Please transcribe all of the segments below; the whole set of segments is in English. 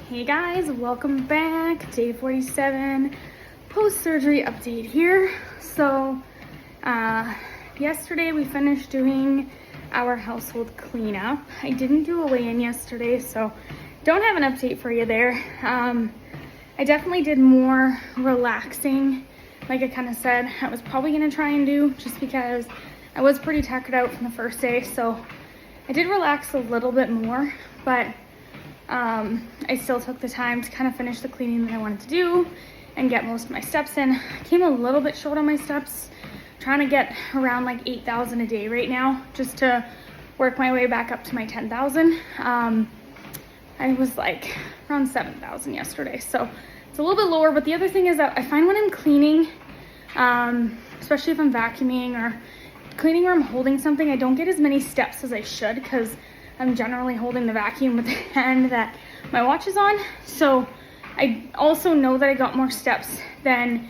Hey guys, welcome back. Day 47 post-surgery update here. So yesterday we finished doing our household cleanup. I didn't do a weigh-in yesterday, so don't have an update for you there. I definitely did more relaxing, like I kind of said I was probably going to try and do, just because I was pretty tuckered out from the first day. So I did relax a little bit more, but I still took the time to kind of finish the cleaning that I wanted to do and get most of my steps in. I came a little bit short on my steps, trying to get around like 8,000 a day right now, just to work my way back up to my 10,000. I was like around 7,000 yesterday, so it's a little bit lower. But the other thing is that I find when I'm cleaning, especially if I'm vacuuming or cleaning where I'm holding something, I don't get as many steps as I should, because I'm generally holding the vacuum with the hand that my watch is on. So I also know that I got more steps than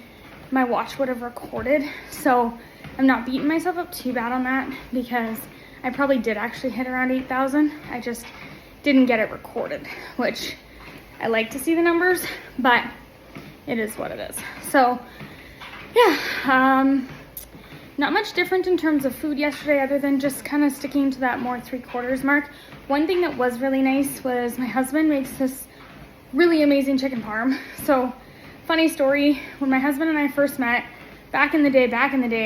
my watch would have recorded. So I'm not beating myself up too bad on that, because I probably did actually hit around 8,000. I just didn't get it recorded, which I like to see the numbers, but it is what it is. So yeah, not much different in terms of food yesterday, other than just kind of sticking to that more 3/4 mark. One thing that was really nice was my husband makes this really amazing chicken parm. So funny story, when my husband and I first met back in the day,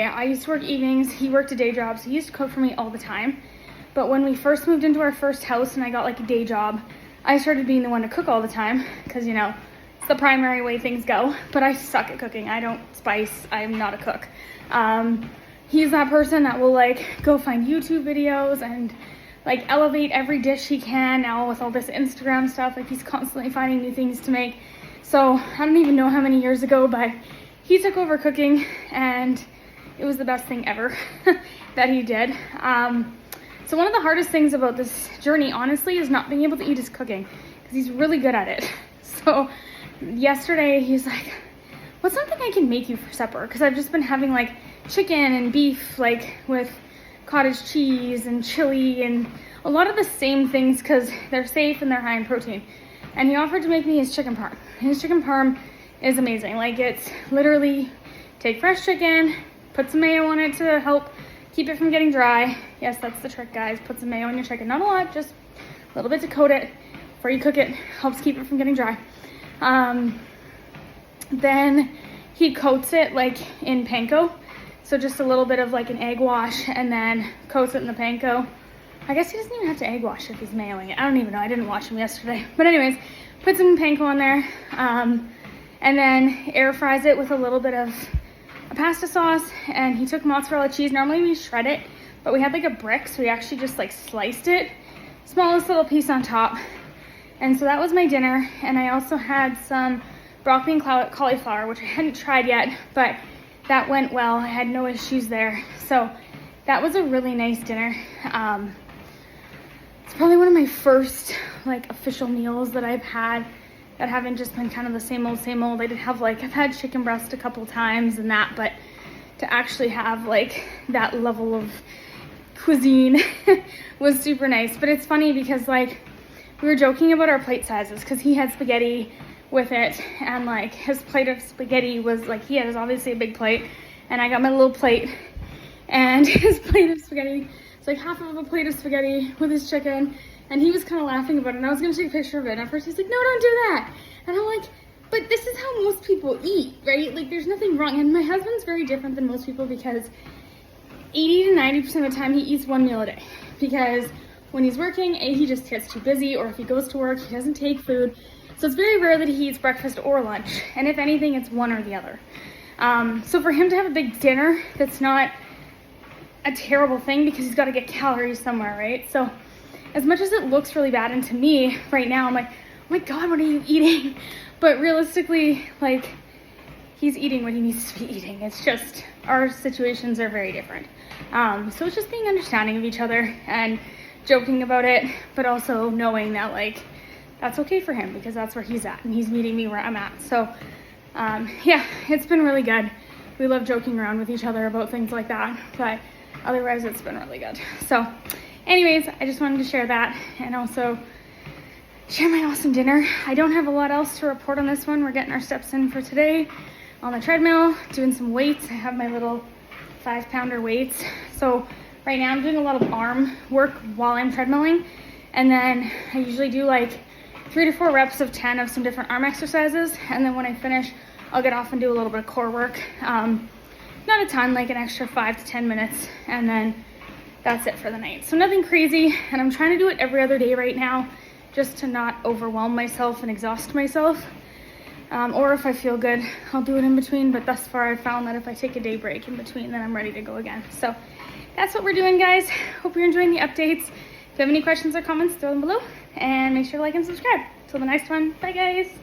I used to work evenings, he worked a day job, so he used to cook for me all the time. But when we first moved into our first house and I got like a day job, I started being the one to cook all the time, because you know, it's the primary way things go. But I suck at cooking. I don't spice. I'm not a cook. He's that person that will like go find YouTube videos and like elevate every dish he can now with all this Instagram stuff. Like, he's constantly finding new things to make. So I don't even know how many years ago, but he took over cooking and it was the best thing ever that he did. So one of the hardest things about this journey, honestly, is not being able to eat his cooking, because he's really good at it. So yesterday he's like, what's something I can make you for supper? Because I've just been having like chicken and beef, like with cottage cheese and chili and a lot of the same things, because they're safe and they're high in protein. And he offered to make me his chicken parm. His chicken parm is amazing. Like, it's literally take fresh chicken, put some mayo on it to help keep it from getting dry. Yes, that's the trick, guys. Put some mayo on your chicken. Not a lot, just a little bit to coat it before you cook it. Helps keep it from getting dry. Then he coats it like in panko. So just a little bit of like an egg wash, and then coats it in the panko. I guess he doesn't even have to egg wash if he's mayoing it. I don't even know. I didn't watch him yesterday. But anyways, put some panko on there. And then air fries it with a little bit of a pasta sauce. And he took mozzarella cheese. Normally we shred it, but we had like a brick, so we actually just like sliced it. Smallest little piece on top. And so that was my dinner. And I also had some broccoli and cauliflower, which I hadn't tried yet, but that went well. I had no issues there. So that was a really nice dinner. It's probably one of my first like official meals that I've had that haven't just been kind of the same old, same old. I did have like, I've had chicken breast a couple times and that, but to actually have like that level of cuisine was super nice. But it's funny because like we were joking about our plate sizes, because he had spaghetti with it, and like his plate of spaghetti was like, he had obviously a big plate, and I got my little plate, and his plate of spaghetti, it's like half of a plate of spaghetti with his chicken, and he was kind of laughing about it, and I was gonna take a picture of it, and at first he's like, no, don't do that, and I'm like, but this is how most people eat, right? Like, there's nothing wrong. And my husband's very different than most people, because 80 to 90% of the time he eats one meal a day, because when he's working, he just gets too busy, or if he goes to work, he doesn't take food. So it's very rare that he eats breakfast or lunch. And if anything, it's one or the other. So for him to have a big dinner, that's not a terrible thing, because he's got to get calories somewhere, right? So as much as it looks really bad, and to me right now, I'm like, oh my God, what are you eating? But realistically, like, he's eating what he needs to be eating. It's just, our situations are very different. So it's just being understanding of each other and joking about it, but also knowing that like, that's okay for him, because that's where he's at and he's meeting me where I'm at. So yeah, it's been really good. We love joking around with each other about things like that, but otherwise it's been really good. So anyways, I just wanted to share that, and also share my awesome dinner. I don't have a lot else to report on this one. We're getting our steps in for today on the treadmill, doing some weights. I have my little 5-pounder weights. So right now I'm doing a lot of arm work while I'm treadmilling. And then I usually do like 3 to 4 reps of 10 of some different arm exercises. And then when I finish, I'll get off and do a little bit of core work. Not a ton, like an extra 5 to 10 minutes. And then that's it for the night. So nothing crazy. And I'm trying to do it every other day right now, just to not overwhelm myself and exhaust myself. Or if I feel good, I'll do it in between. But thus far, I've found that if I take a day break in between, then I'm ready to go again. So that's what we're doing, guys. Hope you're enjoying the updates. If you have any questions or comments, throw them below. And make sure to like and subscribe. Till the next one, bye, guys.